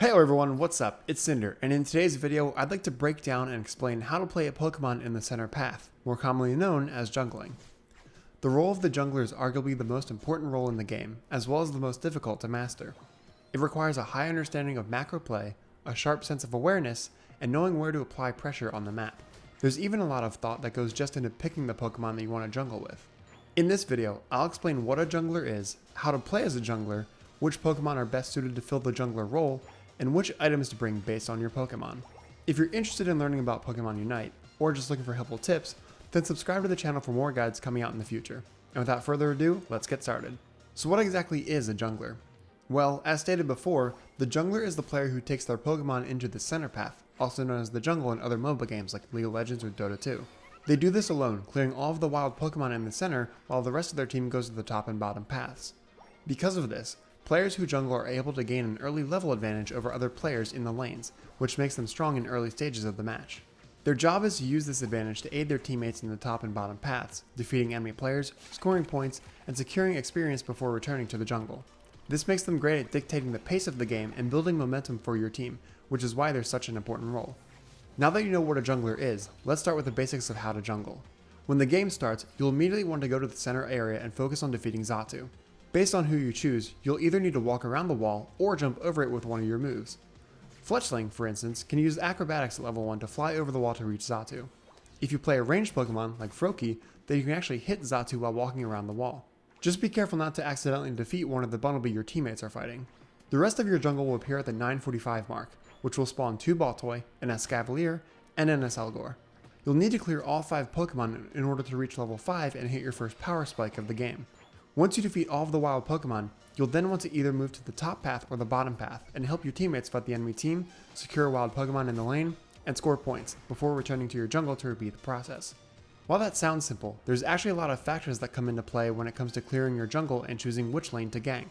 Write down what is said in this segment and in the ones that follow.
Hey everyone, what's up? It's Cinder, and in today's video, I'd like to break down and explain how to play a Pokemon in the center path, more commonly known as jungling. The role of the jungler is arguably the most important role in the game, as well as the most difficult to master. It requires a high understanding of macro play, a sharp sense of awareness, and knowing where to apply pressure on the map. There's even a lot of thought that goes just into picking the Pokemon that you want to jungle with. In this video, I'll explain what a jungler is, how to play as a jungler, which Pokemon are best suited to fill the jungler role, and which items to bring based on your Pokemon. If you're interested in learning about Pokémon Unite, or just looking for helpful tips, then subscribe to the channel for more guides coming out in the future. And without further ado, let's get started. So what exactly is a jungler? Well, as stated before, the jungler is the player who takes their Pokemon into the center path, also known as the jungle in other MOBA games like League of Legends or Dota 2. They do this alone, clearing all of the wild Pokemon in the center, while the rest of their team goes to the top and bottom paths. Because of this, players who jungle are able to gain an early level advantage over other players in the lanes, which makes them strong in early stages of the match. Their job is to use this advantage to aid their teammates in the top and bottom paths, defeating enemy players, scoring points, and securing experience before returning to the jungle. This makes them great at dictating the pace of the game and building momentum for your team, which is why they're such an important role. Now that you know what a jungler is, let's start with the basics of how to jungle. When the game starts, you'll immediately want to go to the center area and focus on defeating Xatu. Based on who you choose, you'll either need to walk around the wall or jump over it with one of your moves. Fletchling, for instance, can use acrobatics at level 1 to fly over the wall to reach Xatu. If you play a ranged Pokemon, like Froakie, then you can actually hit Xatu while walking around the wall. Just be careful not to accidentally defeat one of the Bunnelby your teammates are fighting. The rest of your jungle will appear at the 945 mark, which will spawn 2 Baltoy, an Escavalier, and an Accelgor. You'll need to clear all 5 Pokemon in order to reach level 5 and hit your first power spike of the game. Once you defeat all of the wild Pokemon, you'll then want to either move to the top path or the bottom path and help your teammates fight the enemy team, secure a wild Pokemon in the lane, and score points before returning to your jungle to repeat the process. While that sounds simple, there's actually a lot of factors that come into play when it comes to clearing your jungle and choosing which lane to gank.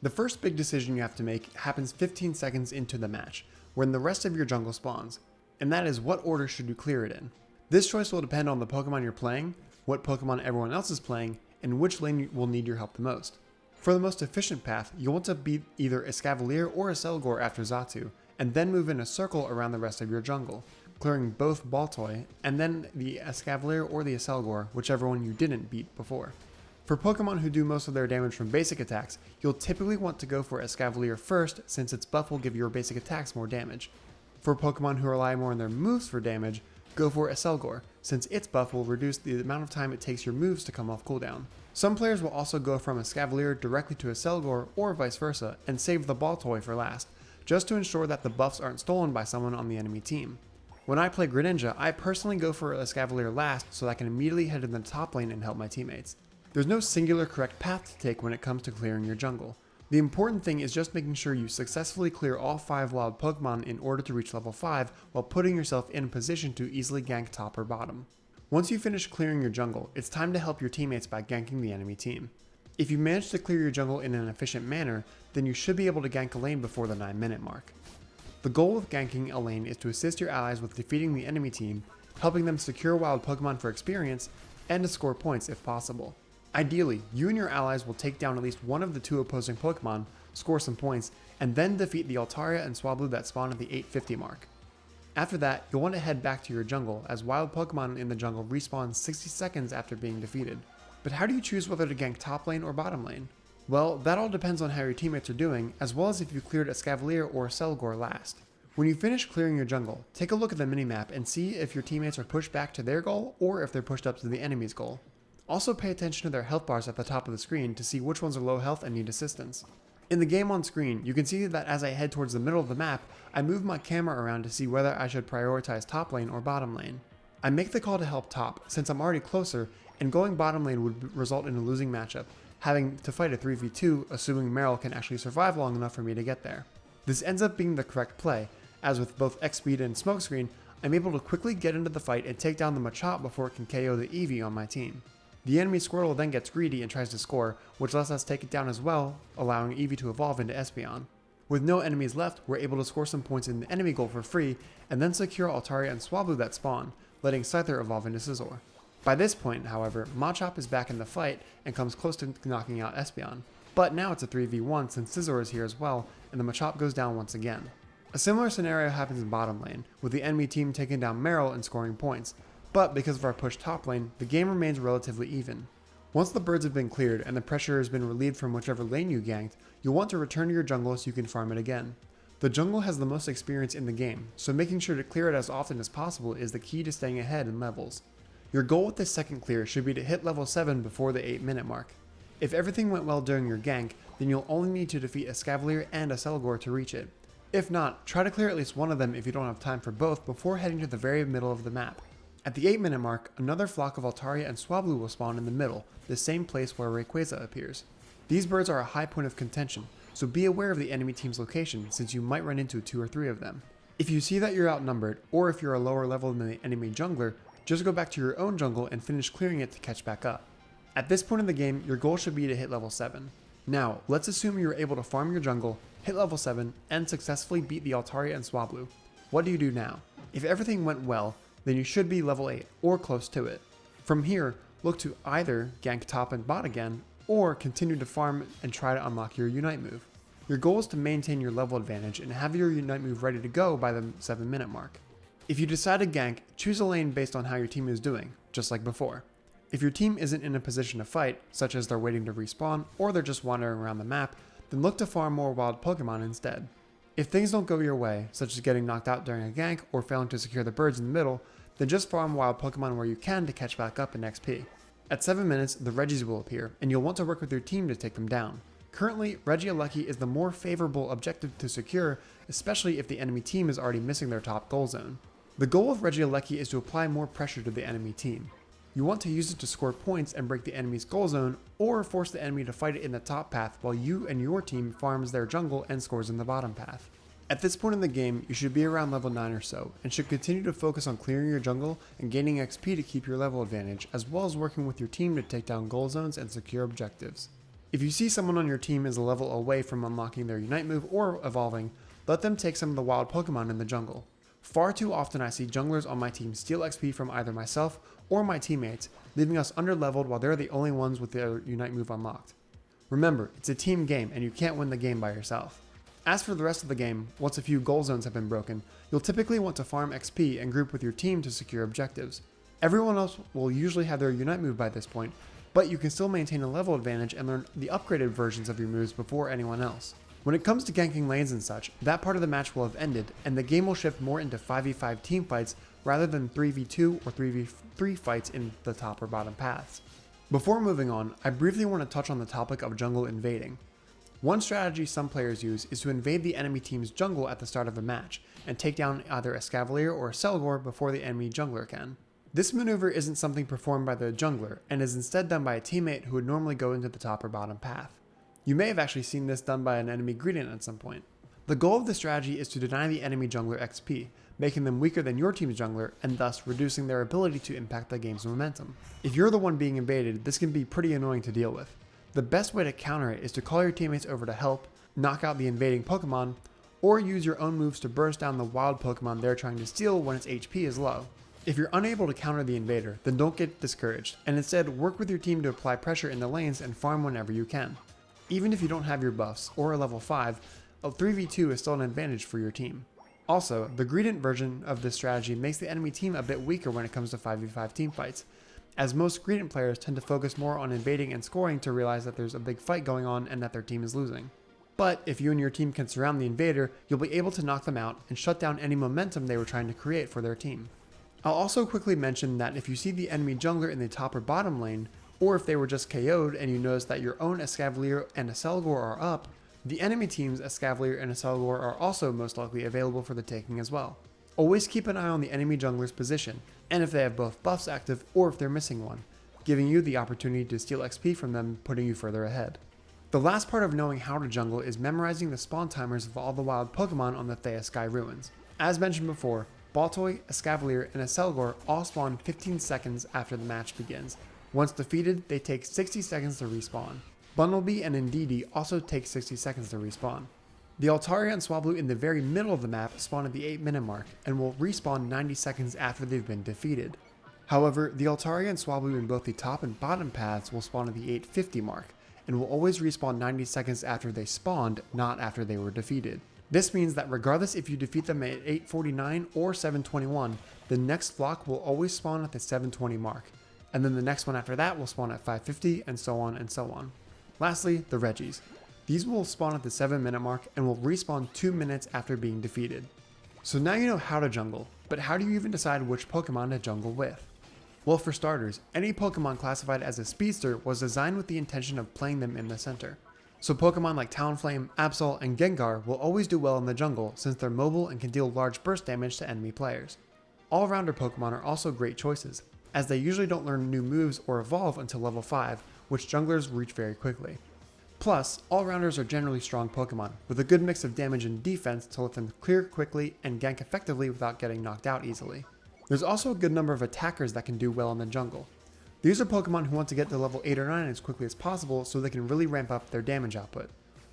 The first big decision you have to make happens 15 seconds into the match, when the rest of your jungle spawns, and that is what order should you clear it in. This choice will depend on the Pokemon you're playing, what Pokemon everyone else is playing, and which lane will need your help the most. For the most efficient path, you'll want to beat either Escavalier or Accelgor after Xatu, and then move in a circle around the rest of your jungle, clearing both Baltoy, and then the Escavalier or the Accelgor, whichever one you didn't beat before. For Pokemon who do most of their damage from basic attacks, you'll typically want to go for Escavalier first, since its buff will give your basic attacks more damage. For Pokemon who rely more on their moves for damage, go for Accelgor, since its buff will reduce the amount of time it takes your moves to come off cooldown. Some players will also go from Escavalier directly to Accelgor or vice versa, and save the Baltoy for last, just to ensure that the buffs aren't stolen by someone on the enemy team. When I play Greninja, I personally go for Escavalier last so that I can immediately head in the top lane and help my teammates. There's no singular correct path to take when it comes to clearing your jungle. The important thing is just making sure you successfully clear all 5 wild Pokemon in order to reach level 5 while putting yourself in a position to easily gank top or bottom. Once you finish clearing your jungle, it's time to help your teammates by ganking the enemy team. If you manage to clear your jungle in an efficient manner, then you should be able to gank a lane before the 9-minute mark. The goal of ganking a lane is to assist your allies with defeating the enemy team, helping them secure wild Pokemon for experience, and to score points if possible. Ideally, you and your allies will take down at least one of the 2 opposing Pokemon, score some points, and then defeat the Altaria and Swablu that spawn at the 850 mark. After that, you'll want to head back to your jungle, as wild Pokemon in the jungle respawn 60 seconds after being defeated. But how do you choose whether to gank top lane or bottom lane? Well, that all depends on how your teammates are doing, as well as if you cleared Escavalier or Accelgor last. When you finish clearing your jungle, take a look at the minimap and see if your teammates are pushed back to their goal or if they're pushed up to the enemy's goal. Also pay attention to their health bars at the top of the screen to see which ones are low health and need assistance. In the game on screen, you can see that as I head towards the middle of the map, I move my camera around to see whether I should prioritize top lane or bottom lane. I make the call to help top, since I'm already closer, and going bottom lane would result in a losing matchup, having to fight a 3v2, assuming Meryl can actually survive long enough for me to get there. This ends up being the correct play, as with both X-Speed and Smokescreen, I'm able to quickly get into the fight and take down the Machop before it can KO the Eevee on my team. The enemy Squirtle then gets greedy and tries to score, which lets us take it down as well, allowing Eevee to evolve into Espeon. With no enemies left, we're able to score some points in the enemy goal for free, and then secure Altaria and Swablu that spawn, letting Scyther evolve into Scizor. By this point, however, Machop is back in the fight and comes close to knocking out Espeon. but now it's a 3v1 since Scizor is here as well, and the Machop goes down once again. A similar scenario happens in bottom lane, with the enemy team taking down Meryl and scoring points, but because of our push top lane, the game remains relatively even. Once the birds have been cleared and the pressure has been relieved from whichever lane you ganked, you'll want to return to your jungle so you can farm it again. The jungle has the most experience in the game, so making sure to clear it as often as possible is the key to staying ahead in levels. Your goal with this second clear should be to hit level 7 before the 8-minute mark. If everything went well during your gank, then you'll only need to defeat a Scavalier and a Selgor to reach it. If not, try to clear at least one of them if you don't have time for both before heading to the very middle of the map. At the 8-minute mark, another flock of Altaria and Swablu will spawn in the middle, the same place where Rayquaza appears. These birds are a high point of contention, so be aware of the enemy team's location since you might run into 2 or 3 of them. If you see that you're outnumbered, or if you're a lower level than the enemy jungler, just go back to your own jungle and finish clearing it to catch back up. At this point in the game, your goal should be to hit level 7. Now, let's assume you're able to farm your jungle, hit level 7, and successfully beat the Altaria and Swablu. What do you do now? If everything went well, then you should be level 8 or close to it. From here, look to either gank top and bot again, or continue to farm and try to unlock your Unite move. Your goal is to maintain your level advantage and have your Unite move ready to go by the 7-minute mark. If you decide to gank, choose a lane based on how your team is doing, just like before. If your team isn't in a position to fight, such as they're waiting to respawn or they're just wandering around the map, then look to farm more wild Pokemon instead. If things don't go your way, such as getting knocked out during a gank or failing to secure the birds in the middle, then just farm wild Pokemon where you can to catch back up in XP. At 7 minutes, the Regis will appear, and you'll want to work with your team to take them down. Currently, Regieleki is the more favorable objective to secure, especially if the enemy team is already missing their top goal zone. The goal of Regieleki is to apply more pressure to the enemy team. You want to use it to score points and break the enemy's goal zone, or force the enemy to fight it in the top path while you and your team farms their jungle and scores in the bottom path. At this point in the game, you should be around level 9 or so, and should continue to focus on clearing your jungle and gaining XP to keep your level advantage, as well as working with your team to take down goal zones and secure objectives. If you see someone on your team is a level away from unlocking their Unite move or evolving, let them take some of the wild Pokemon in the jungle. Far too often I see junglers on my team steal XP from either myself or my teammates, leaving us underleveled while they're the only ones with their Unite move unlocked. Remember, it's a team game and you can't win the game by yourself. As for the rest of the game, once a few goal zones have been broken, you'll typically want to farm XP and group with your team to secure objectives. Everyone else will usually have their Unite move by this point, but you can still maintain a level advantage and learn the upgraded versions of your moves before anyone else. When it comes to ganking lanes and such, that part of the match will have ended, and the game will shift more into 5v5 team fights rather than 3v2 or 3v3 fights in the top or bottom paths. Before moving on, I briefly want to touch on the topic of jungle invading. One strategy some players use is to invade the enemy team's jungle at the start of a match, and take down either a Scavalier or a Selgor before the enemy jungler can. This maneuver isn't something performed by the jungler, and is instead done by a teammate who would normally go into the top or bottom path. You may have actually seen this done by an enemy Greedent at some point. The goal of this strategy is to deny the enemy jungler XP, making them weaker than your team's jungler, and thus reducing their ability to impact the game's momentum. If you're the one being invaded, this can be pretty annoying to deal with. The best way to counter it is to call your teammates over to help, knock out the invading Pokemon, or use your own moves to burst down the wild Pokemon they're trying to steal when its HP is low. If you're unable to counter the invader, then don't get discouraged, and instead work with your team to apply pressure in the lanes and farm whenever you can. Even if you don't have your buffs, or a level 5, a 3v2 is still an advantage for your team. Also, the Greedent version of this strategy makes the enemy team a bit weaker when it comes to 5v5 teamfights, as most Greedent players tend to focus more on invading and scoring to realize that there's a big fight going on and that their team is losing. But if you and your team can surround the invader, you'll be able to knock them out and shut down any momentum they were trying to create for their team. I'll also quickly mention that if you see the enemy jungler in the top or bottom lane, or if they were just KO'd and you notice that your own Escavalier and a Selgor are up, the enemy team's Escavalier and a Selgor are also most likely available for the taking as well. Always keep an eye on the enemy jungler's position, and if they have both buffs active or if they're missing one, giving you the opportunity to steal XP from them, putting you further ahead. The last part of knowing how to jungle is memorizing the spawn timers of all the wild Pokemon on the Theia Sky Ruins. As mentioned before, Baltoy, Escavalier, and a Selgor all spawn 15 seconds after the match begins. Once defeated, they take 60 seconds to respawn. Bumblebee and Indeedee also take 60 seconds to respawn. The Altaria and Swablu in the very middle of the map spawn at the 8-minute mark and will respawn 90 seconds after they've been defeated. However, the Altaria and Swablu in both the top and bottom paths will spawn at the 8:50 mark, and will always respawn 90 seconds after they spawned, not after they were defeated. This means that regardless if you defeat them at 8:49 or 7:21, the next flock will always spawn at the 7:20 mark, and then the next one after that will spawn at 5:50, and so on and so on. Lastly, the Reggies. These will spawn at the 7-minute mark and will respawn 2 minutes after being defeated. So now you know how to jungle, but how do you even decide which Pokemon to jungle with? Well, for starters, any Pokemon classified as a speedster was designed with the intention of playing them in the center. So Pokemon like Talonflame, Absol, and Gengar will always do well in the jungle since they're mobile and can deal large burst damage to enemy players. All-rounder Pokemon are also great choices, as they usually don't learn new moves or evolve until level 5, which junglers reach very quickly. Plus, all-rounders are generally strong Pokemon, with a good mix of damage and defense to let them clear quickly and gank effectively without getting knocked out easily. There's also a good number of attackers that can do well in the jungle. These are Pokemon who want to get to level 8 or 9 as quickly as possible so they can really ramp up their damage output.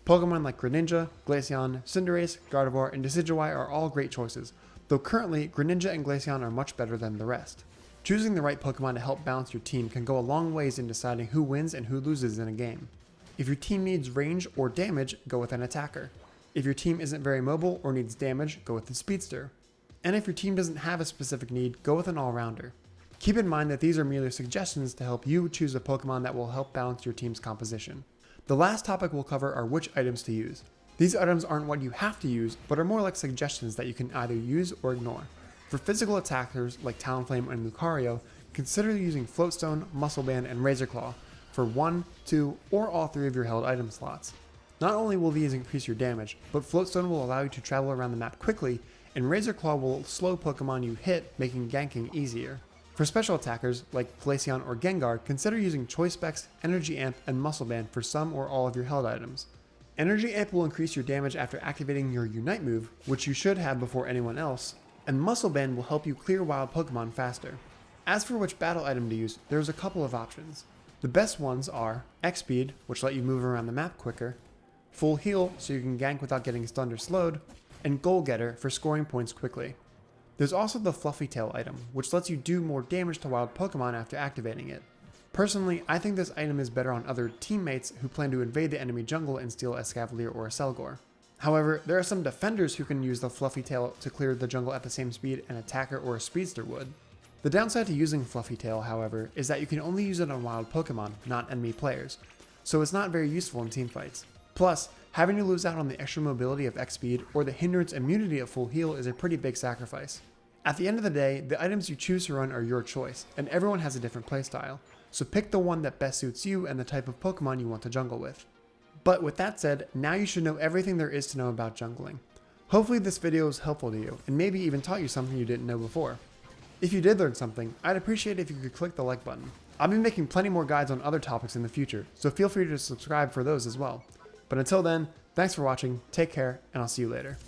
Pokemon like Greninja, Glaceon, Cinderace, Gardevoir, and Decidueye are all great choices, though currently Greninja and Glaceon are much better than the rest. Choosing the right Pokemon to help balance your team can go a long ways in deciding who wins and who loses in a game. If your team needs range or damage, go with an attacker. If your team isn't very mobile or needs damage, go with a speedster. And if your team doesn't have a specific need, go with an all-rounder. Keep in mind that these are merely suggestions to help you choose a Pokemon that will help balance your team's composition. The last topic we'll cover are which items to use. These items aren't what you have to use, but are more like suggestions that you can either use or ignore. For physical attackers like Talonflame and Lucario, consider using Floatstone, Muscle Band, and Razor Claw for 1, 2, or all 3 of your held item slots. Not only will these increase your damage, but Floatstone will allow you to travel around the map quickly, and Razor Claw will slow Pokemon you hit, making ganking easier. For special attackers like Glaceon or Gengar, consider using Choice Specs, Energy Amp, and Muscle Band for some or all of your held items. Energy Amp will increase your damage after activating your Unite move, which you should have before anyone else, and Muscle Band will help you clear wild Pokemon faster. As for which battle item to use, there's a couple of options. The best ones are X-Speed, which let you move around the map quicker, Full Heal so you can gank without getting stunned or slowed, and Goal Getter for scoring points quickly. There's also the Fluffy Tail item, which lets you do more damage to wild Pokemon after activating it. Personally, I think this item is better on other teammates who plan to invade the enemy jungle and steal a Escavalier or a Selgor. However, there are some defenders who can use the Fluffy Tail to clear the jungle at the same speed an attacker or a speedster would. The downside to using Fluffy Tail, however, is that you can only use it on wild Pokemon, not enemy players, so it's not very useful in teamfights. Plus, having to lose out on the extra mobility of X-Speed or the hindrance immunity of Full Heal is a pretty big sacrifice. At the end of the day, the items you choose to run are your choice, and everyone has a different playstyle, so pick the one that best suits you and the type of Pokemon you want to jungle with. But with that said, now you should know everything there is to know about jungling. Hopefully this video was helpful to you, and maybe even taught you something you didn't know before. If you did learn something, I'd appreciate it if you could click the like button. I'll be making plenty more guides on other topics in the future, so feel free to subscribe for those as well. But until then, thanks for watching, take care, and I'll see you later.